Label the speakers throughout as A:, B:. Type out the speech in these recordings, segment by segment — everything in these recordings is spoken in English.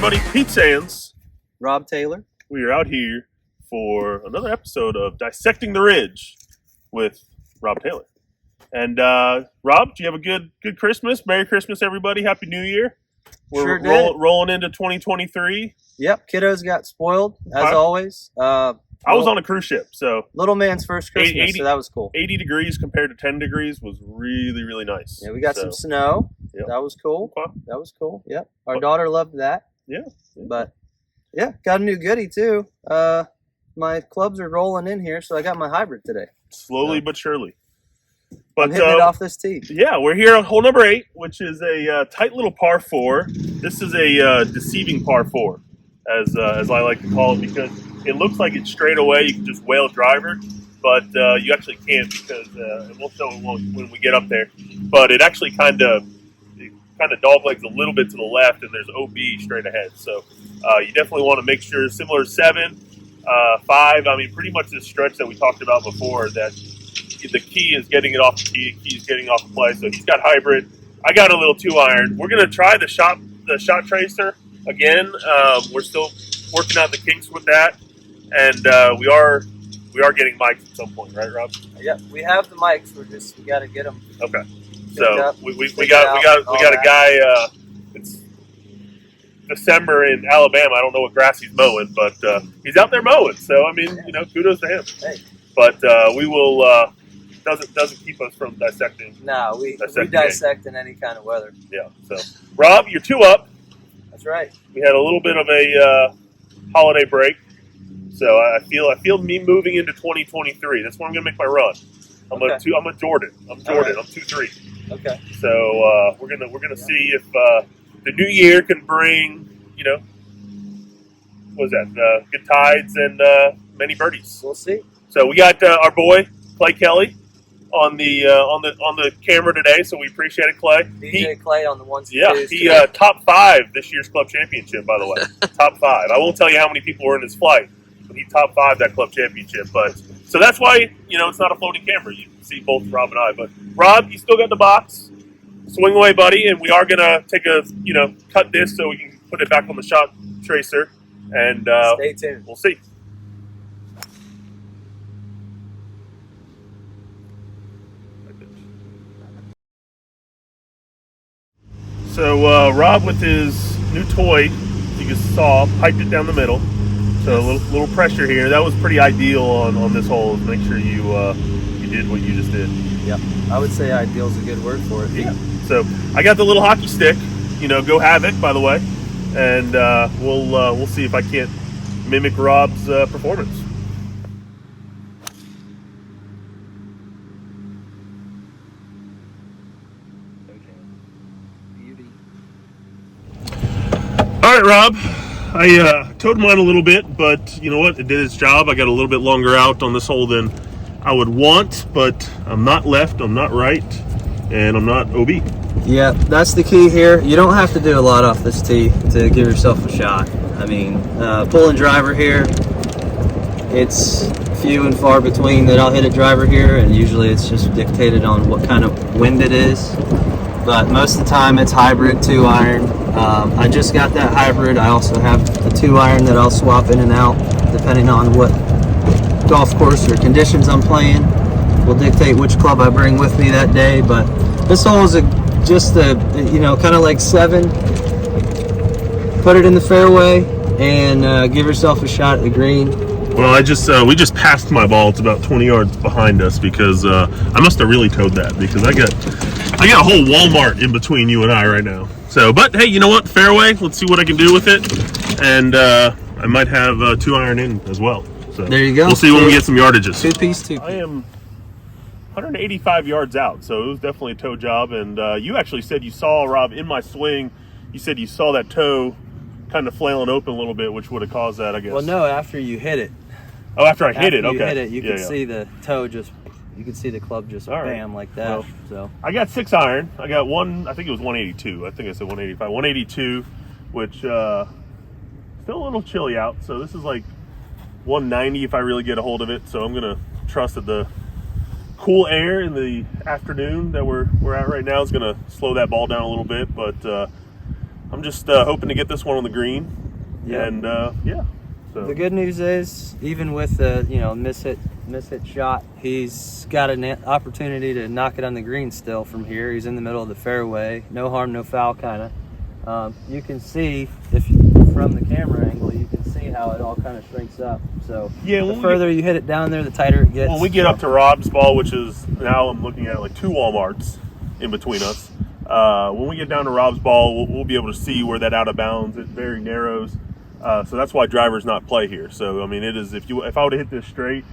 A: everybody, Pete Sands.
B: Rob Taylor.
A: We are out here for another episode of Dissecting the Ridge with Rob Taylor. And Rob, do you have a good Christmas? Merry Christmas, everybody. Happy New Year. We're rolling into 2023.
B: Yep, kiddos got spoiled, as always.
A: I was on a cruise ship, so...
B: Little man's first Christmas, so that was cool.
A: 80 degrees compared to 10 degrees was really, really nice.
B: Yeah, we got some snow. Yep. That was cool. Okay. That was cool, yep. Our daughter loved that.
A: Yeah.
B: But, yeah, got a new goodie, too. My clubs are rolling in here, so I got my hybrid today.
A: Slowly but surely. But,
B: I'm hitting it off this tee.
A: Yeah, we're here on hole number 8, which is a tight little par 4. This is a deceiving par 4, as I like to call it, because it looks like it's straight away. You can just whale driver, but you actually can't because and we'll show it when we get up there. But it actually kind of doglegs a little bit to the left, and there's OB straight ahead. So you definitely want to make sure, similar to 7, 5. I mean, pretty much this stretch that we talked about before, that the key is getting it off the tee, key is getting off the play. So he's got hybrid. I got a little 2-iron. We're gonna try the shot tracer again. We're still working out the kinks with that, and we are getting mics at some point, right, Rob?
B: Yeah, we have the mics. We got to get them.
A: Okay. So we got a guy. It's December in Alabama. I don't know what grass he's mowing, but he's out there mowing. So I mean, kudos to him.
B: Hey.
A: But we will. Doesn't keep us from dissecting.
B: No, we dissect in any kind of weather.
A: Yeah. So Rob, you're 2 up.
B: That's right.
A: We had a little bit of a holiday break, so I feel me moving into 2023. That's when I'm gonna make my run. I'm a Jordan. I'm 2-3.
B: Okay.
A: So we're gonna see if the new year can bring what was that? Good tides and many birdies.
B: We'll see.
A: So we got our boy Clay Kelly on the camera today, so we appreciate it, Clay.
B: DJ Clay on the ones.
A: Yeah, he top 5 this year's club championship, by the way. Top 5. I won't tell you how many people were in his flight, but he top 5 that club championship. But so that's why it's not a floating camera. You can see both Rob and I. But Rob, you still got the box. Swing away, buddy, and we are gonna take a cut this so we can put it back on the shot tracer, and
B: stay tuned.
A: We'll see. So Rob, with his new toy, you just saw, piped it down the middle. So a little pressure here. That was pretty ideal on this hole. Make sure you did what you just did.
B: Yeah, I would say ideal is a good word for it.
A: Yeah. So I got the little hockey stick. Go Havoc, by the way, and we'll see if I can't mimic Rob's performance. All right, Rob, I towed mine a little bit, but you know what? It did its job. I got a little bit longer out on this hole than I would want, but I'm not left, I'm not right, and I'm not OB.
B: Yeah, that's the key here. You don't have to do a lot off this tee to give yourself a shot. I mean, pulling driver here, it's few and far between that I'll hit a driver here, and usually it's just dictated on what kind of wind it is. But most of the time it's hybrid 2-iron. I just got that hybrid. I also have a 2-iron that I'll swap in and out depending on what golf course or conditions I'm playing. Will dictate which club I bring with me that day. But this hole is just kind of like 7. Put it in the fairway and give yourself a shot at the green.
A: Well, we just passed my ball. It's about 20 yards behind us because I must have really towed that because I got a whole Walmart in between you and I right now. So, but hey, you know what? Fairway. Let's see what I can do with it, and I might have 2-iron in as well. So
B: there you go.
A: We'll see when we get some yardages.
B: 2-piece.
A: I am 185 yards out, so it was definitely a toe job. And you actually said you saw, Rob, in my swing. You said you saw that toe kind of flailing open a little bit, which would have caused that, I guess.
B: Well, no, after you hit it.
A: Oh, after I hit it, okay.
B: You hit it, you could see the toe just. You can see the club just bam like that. Well, so
A: I got 6-iron. I got one. I think it was 182. I think I said 185. 182, which still a little chilly out. So this is like 190 if I really get a hold of it. So I'm gonna trust that the cool air in the afternoon that we're at right now is gonna slow that ball down a little bit. But I'm just hoping to get this one on the green.
B: Yep.
A: And yeah. So.
B: The good news is, even with the mishit shot, he's got an opportunity to knock it on the green still from here. He's in the middle of the fairway, no harm, no foul, kind of. You can see from the camera angle, you can see how it all kind of shrinks up. So
A: yeah,
B: the further you hit it down there, the tighter it gets.
A: When we get up to Rob's ball, which is now I'm looking at like 2 Walmarts in between us. When we get down to Rob's ball, we'll be able to see where that out of bounds. It very narrows. So that's why drivers not play here. So I mean, it is if I would have hit this straight,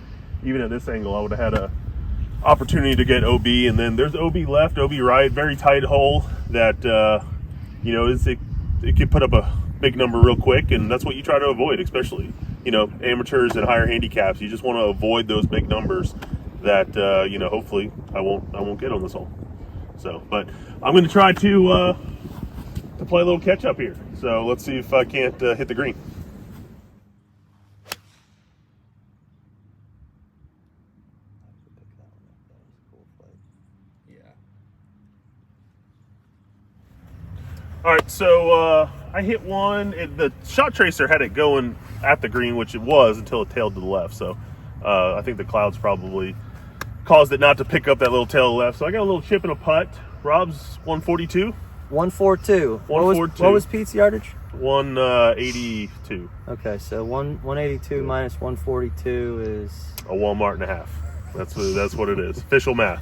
A: even at this angle, I would have had a opportunity to get OB. And then there's OB left, OB right, very tight hole that it could put up a big number real quick, and that's what you try to avoid, especially amateurs and higher handicaps. You just want to avoid those big numbers that hopefully I won't get on this hole. So, but I'm going to try to play a little catch up here. So let's see if I can't hit the green. All right, so I hit one. The shot tracer had it going at the green, which it was until it tailed to the left. So I think the clouds probably caused it not to pick up that little tail to the left. So I got a little chip and a putt. Rob's 142.
B: 142.
A: 142.
B: What was Pete's yardage?
A: 182.
B: Okay, so 182 minus 142 is
A: a Walmart and a half. That's what it is. Official math.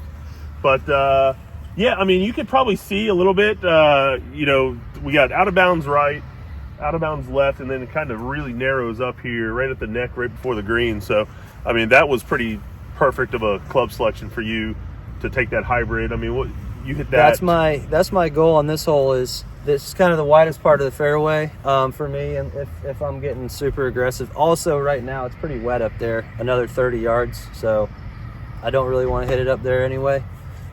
A: But yeah, I mean, you could probably see a little bit. We got out of bounds right, out of bounds left, and then it kind of really narrows up here, right at the neck, right before the green. So, I mean, that was pretty perfect of a club selection for you to take that hybrid. I mean, what you hit that.
B: That's my goal on this hole. Is this is kind of the widest part of the fairway for me, and if I'm getting super aggressive. Also, right now it's pretty wet up there, another 30 yards, so I don't really want to hit it up there anyway.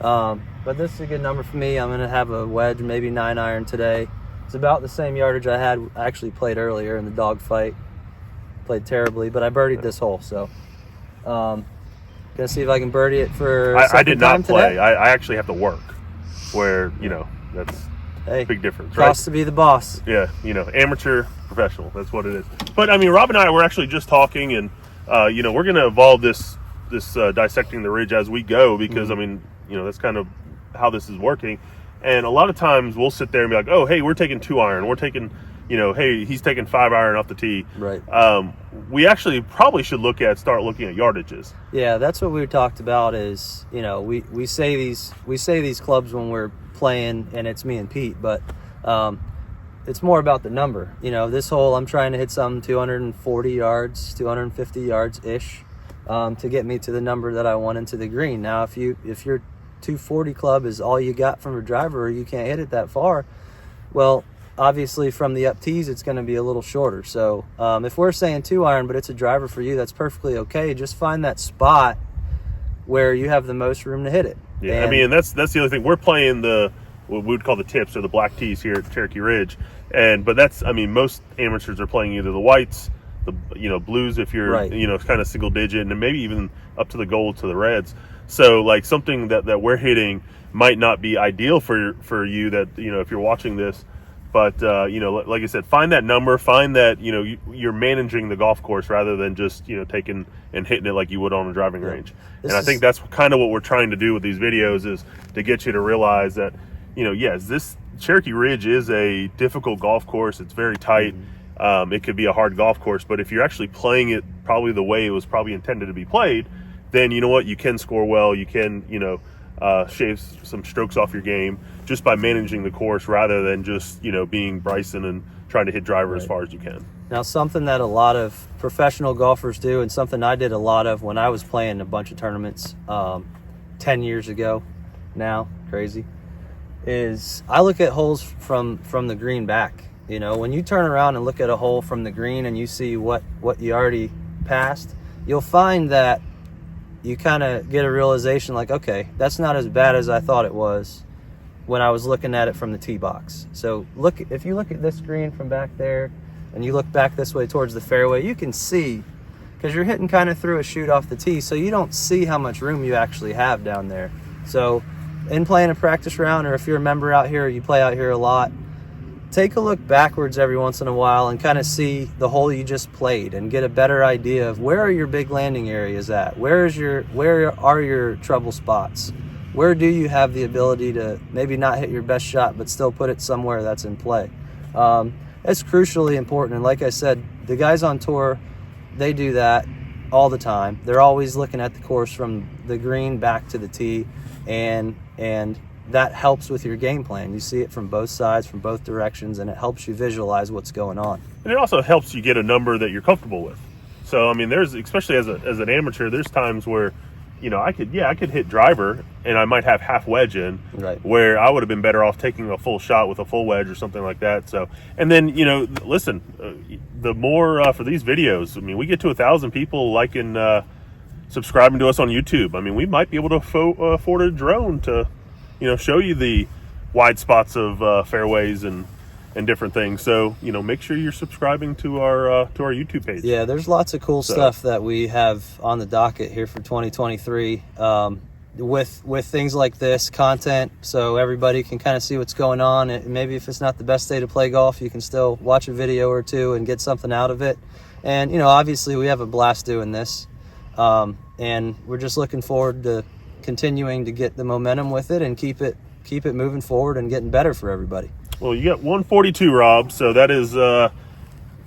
B: But this is a good number for me. I'm going to have a wedge, maybe 9-iron today. It's about the same yardage I actually played earlier in the dog fight. Played terribly, but I birdied this hole, so gonna see if I can birdie it for
A: I did not play.
B: Today.
A: I actually have to work, where that's a big difference, right?
B: Costs to be the boss.
A: Yeah, amateur, professional. That's what it is. But I mean, Rob and I were actually just talking, and we're going to evolve this dissecting the ridge as we go, because I mean, that's kind of how this is working. And a lot of times we'll sit there and be like, oh, hey, we're taking 2-iron. We're taking, hey, he's taking 5-iron off the tee.
B: Right.
A: We actually probably should start looking at yardages.
B: Yeah, that's what we talked about. Is we say these clubs when we're playing, and it's me and Pete, but it's more about the number. This hole I'm trying to hit some 240 yards, 250 yards ish, to get me to the number that I want into the green. Now, if your 240 club is all you got from a driver, or you can't hit it that far, well, obviously from the up tees it's going to be a little shorter. So if we're saying 2-iron but it's a driver for you, that's perfectly okay. Just find that spot where you have the most room to hit it.
A: Yeah, I mean, that's the other thing. We're playing what we would call the tips, or the black tees here at Cherokee Ridge, but that's, I mean, most amateurs are playing either the whites, the blues if you're
B: right,
A: kind of single digit, and then maybe even up to the gold to the reds. So like something that we're hitting might not be ideal for you, that if you're watching this, but like I said, find that number, find that you're managing the golf course rather than just taking and hitting it like you would on a driving range. And I think that's kind of what we're trying to do with these videos, is to get you to realize that yes, this Cherokee Ridge is a difficult golf course. It's very tight. It could be a hard golf course, but if you're actually playing it probably the way it was probably intended to be played, then you know what, you can score well. You can shave some strokes off your game just by managing the course, rather than just being Bryson and trying to hit driver as far as you can.
B: Now, something that a lot of professional golfers do, and something I did a lot of when I was playing a bunch of tournaments 10 years ago now, crazy, is I look at holes from the green back. When you turn around and look at a hole from the green and you see what you already passed, you'll find that you kind of get a realization like, okay, that's not as bad as I thought it was when I was looking at it from the tee box. So if you look at this green from back there and you look back this way towards the fairway, you can see, because you're hitting kind of through a chute off the tee, so you don't see how much room you actually have down there. So in playing a practice round, or if you're a member out here, or you play out here a lot, take a look backwards every once in a while and kind of see the hole you just played and get a better idea of where are your big landing areas at, where are your trouble spots, where do you have the ability to maybe not hit your best shot but still put it somewhere that's in play. It's crucially important, and like I said, the guys on tour, they do that all the time. They're always looking at the course from the green back to the tee, and that helps with your game plan. You see it from both sides, from both directions, and it helps you visualize what's going on.
A: And it also helps you get a number that you're comfortable with. So, I mean, there's, especially as an amateur, there's times where, you know, I could hit driver and I might have half wedge in,
B: right,
A: where I would have been better off taking a full shot with a full wedge or something like that. So, and then, you know, listen, the more for these videos, I mean, we get to 1,000 people liking, subscribing to us on YouTube. I mean, we might be able to afford a drone to, you know, show you the wide spots of fairways and different things. So, you know, make sure you're subscribing to our YouTube page.
B: Yeah, there's lots of cool stuff that we have on the docket here for 2023 with things like this content, so everybody can kind of see what's going on. And maybe if it's not the best day to play golf, you can still watch a video or two and get something out of it. And, you know, obviously we have a blast doing this, and we're just looking forward to continuing to get the momentum with it and keep it moving forward and getting better for everybody.
A: Well, you got 142, Rob, so that is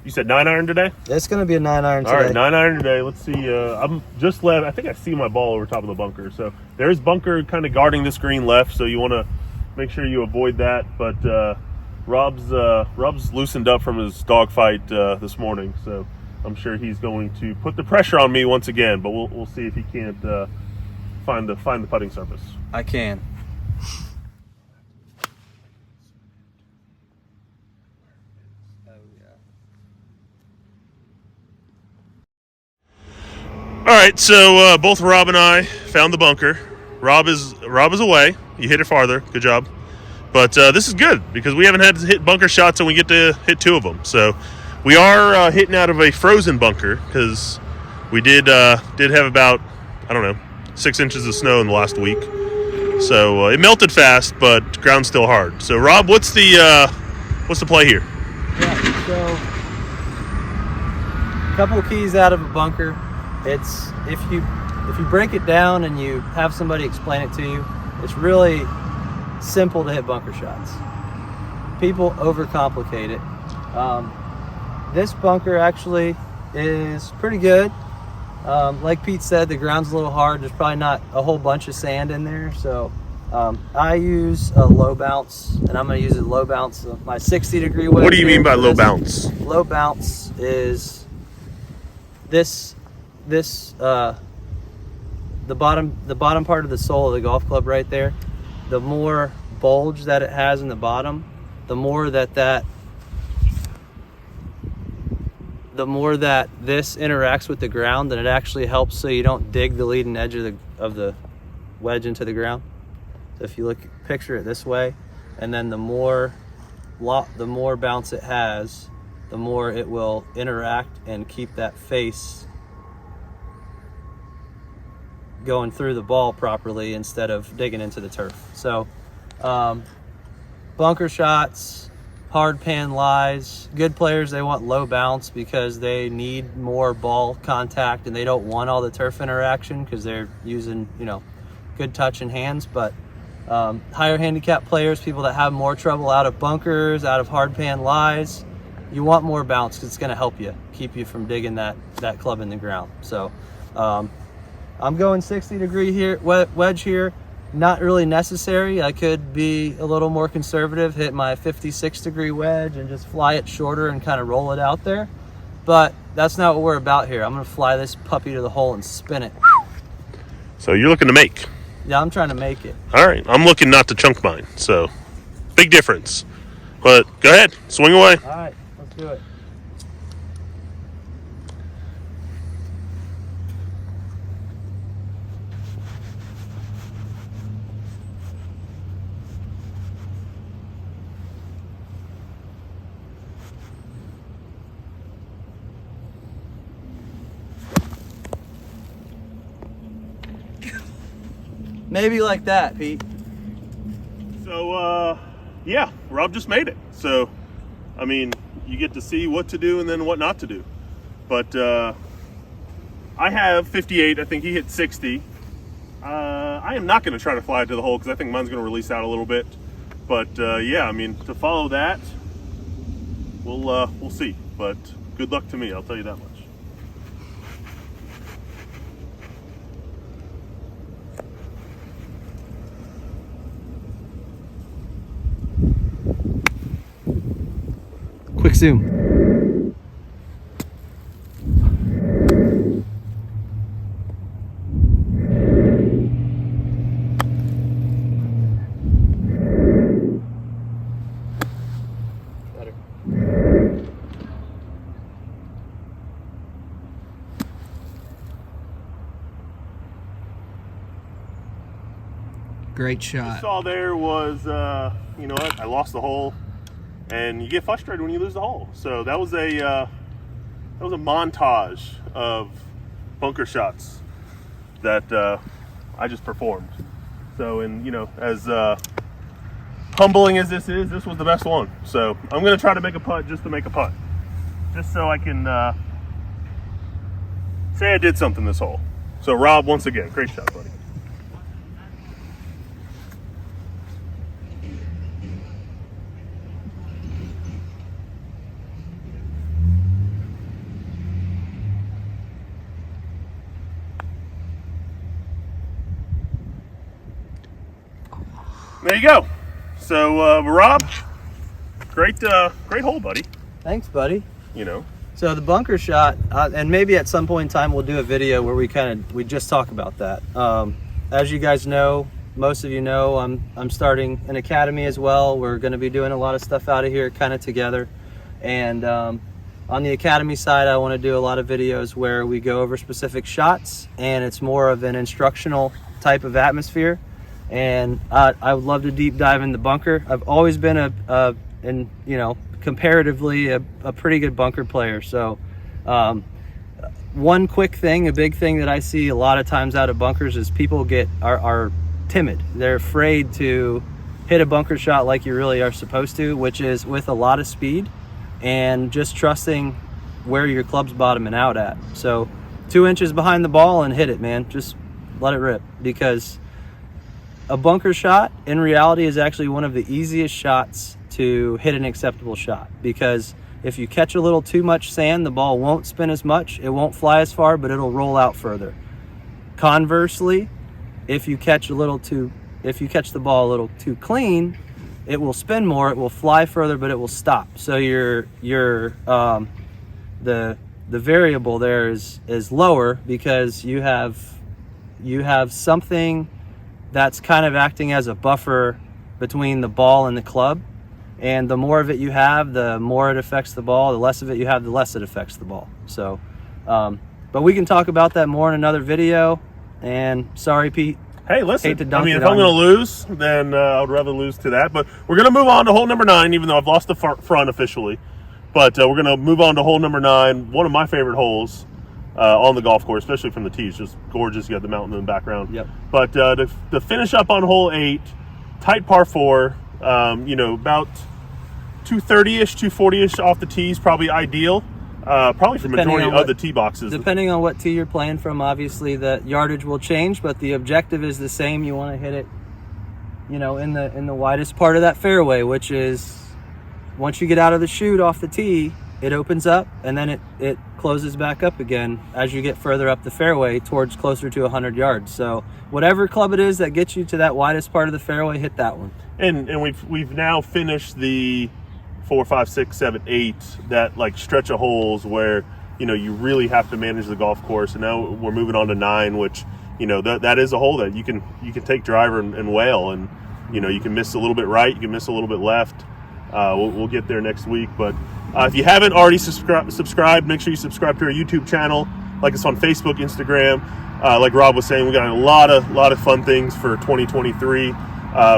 A: you said 9-iron today?
B: It's going to be a 9-iron today.
A: All right, 9-iron today. Let's see. I'm just left. I think I see my ball over top of the bunker. So there's bunker kind of guarding this green left, so you want to make sure you avoid that. But Rob's loosened up from his dogfight this morning, so I'm sure he's going to put the pressure on me once again. But we'll see if he can't find the putting surface.
B: I can.
A: All right, so both Rob and I found the bunker. Rob is away. You hit it farther. Good job. But this is good because we haven't had to hit bunker shots, and we get to hit 2 of them. So we are hitting out of a frozen bunker because we did have about, I don't know, 6 inches of snow in the last week. So it melted fast, but ground's still hard. So Rob, what's the play here?
B: Yeah, so a couple of keys out of a bunker. It's if you break it down and you have somebody explain it to you, it's really simple to hit bunker shots. People overcomplicate it. This bunker actually is pretty good. Like Pete said, the ground's a little hard. There's probably not a whole bunch of sand in there, so I use a low bounce, and I'm going to use a low bounce of my 60-degree wedge.
A: What do you mean by low bounce?
B: Low bounce is this the bottom part of the sole of the golf club right there. The more bulge that it has in the bottom, the more that this interacts with the ground, then it actually helps so you don't dig the leading edge of the wedge into the ground. So if you picture it this way, and then the more bounce it has, the more it will interact and keep that face going through the ball properly instead of digging into the turf. So bunker shots, hard pan lies, good players, they want low bounce because they need more ball contact and they don't want all the turf interaction because they're using, you know, good touch and hands. But higher handicap players, people that have more trouble out of bunkers, out of hard pan lies, you want more bounce because it's going to help you, keep you from digging that club in the ground. So I'm going 60-degree here, wedge here. Not really necessary. I could be a little more conservative, hit my 56-degree wedge and just fly it shorter and kind of roll it out there. But that's not what we're about here. I'm going to fly this puppy to the hole and spin it.
A: So you're looking to make?
B: Yeah, I'm trying to make it.
A: All right, I'm looking not to chunk mine. So big difference. But go ahead, swing away.
B: All right, let's do it. Maybe like that, Pete.
A: So, yeah, Rob just made it. So I mean, you get to see what to do and then what not to do. But I have 58. I think he hit 60. I am not going to try to fly it to the hole because I think mine's going to release out a little bit. But yeah, I mean, to follow that, we'll see. But good luck to me, I'll tell you that much.
B: Quick zoom. Better. Great shot.
A: You saw there was, you know what? I lost the hole, and you get frustrated when you lose the hole. So that was a montage of bunker shots that I just performed. So, and you know, as humbling as this is, this was the best one. So I'm going to try to make a putt just to make a putt, just so I can say I did something this hole. So Rob, once again, great shot, buddy. There you go. So Rob, great hole, buddy.
B: Thanks, buddy.
A: You know.
B: So the bunker shot, and maybe at some point in time we'll do a video where we just talk about that. As you guys know, most of you know, I'm starting an academy as well. We're going to be doing a lot of stuff out of here, kind of together. And on the academy side, I want to do a lot of videos where we go over specific shots, and it's more of an instructional type of atmosphere. And I would love to deep dive in the bunker. I've always been comparatively a pretty good bunker player. So one quick thing, a big thing that I see a lot of times out of bunkers is people are timid. They're afraid to hit a bunker shot like you really are supposed to, which is with a lot of speed and just trusting where your club's bottoming out at. So 2 inches behind the ball and hit it, man. Just let it rip, because a bunker shot in reality is actually one of the easiest shots to hit an acceptable shot, because if you catch a little too much sand, the ball won't spin as much, it won't fly as far, but it'll roll out further. Conversely, if you catch the ball a little too clean, it will spin more, it will fly further, but it will stop. So the variable there is lower, because you have something that's kind of acting as a buffer between the ball and the club. And the more of it you have, the more it affects the ball. The less of it you have, the less it affects the ball. So, but we can talk about that more in another video. And sorry, Pete.
A: Hey, listen,
B: if I'm
A: going to lose, then I would rather lose to that. But we're going to move on to hole number 9, even though I've lost the front officially. But we're going to move on to hole number 9, one of my favorite holes on the golf course, especially from the tee. It's just gorgeous. You got the mountain in the background.
B: Yep.
A: But to finish up on hole 8, tight par 4, about 230-ish, 240-ish off the tees, probably ideal. Probably for majority of the tee boxes.
B: Depending on what tee you're playing from, obviously the yardage will change, but the objective is the same. You want to hit it, in the widest part of that fairway, which is once you get out of the chute off the tee, it opens up and then it closes back up again as you get further up the fairway towards closer to 100 yards. So whatever club it is that gets you to that widest part of the fairway, hit that one.
A: And we've now finished the 4, 5, 6, 7, 8, that like stretch of holes where you really have to manage the golf course. And now we're moving on to 9, which that is a hole that you can take driver and whale, and you can miss a little bit right, you can miss a little bit left. We'll get there next week. But if you haven't already subscribed, make sure you subscribe to our YouTube channel, like us on Facebook, Instagram. Like Rob was saying, we got a lot of fun things for 2023.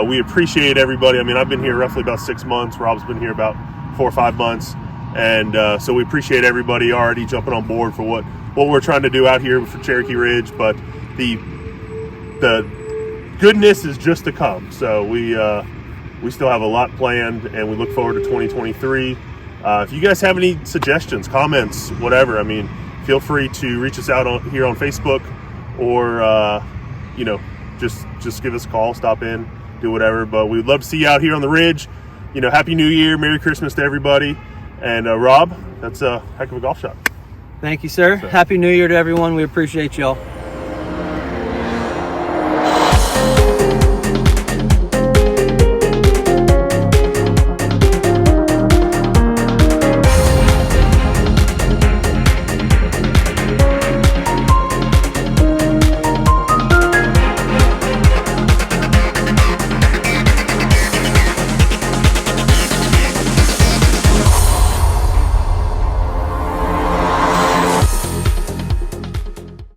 A: We appreciate everybody. I mean, I've been here roughly about 6 months. Rob's been here about 4 or 5 months. And so we appreciate everybody already jumping on board for what we're trying to do out here for Cherokee Ridge. But the goodness is just to come. So we still have a lot planned, and we look forward to 2023. If you guys have any suggestions, comments, whatever, I mean, feel free to reach us out here on Facebook, or just give us a call, stop in, do whatever. But we'd love to see you out here on the Ridge. Happy New Year, Merry Christmas to everybody. And Rob, that's a heck of a golf shot.
B: Thank you, sir. Happy New Year to everyone. We appreciate y'all.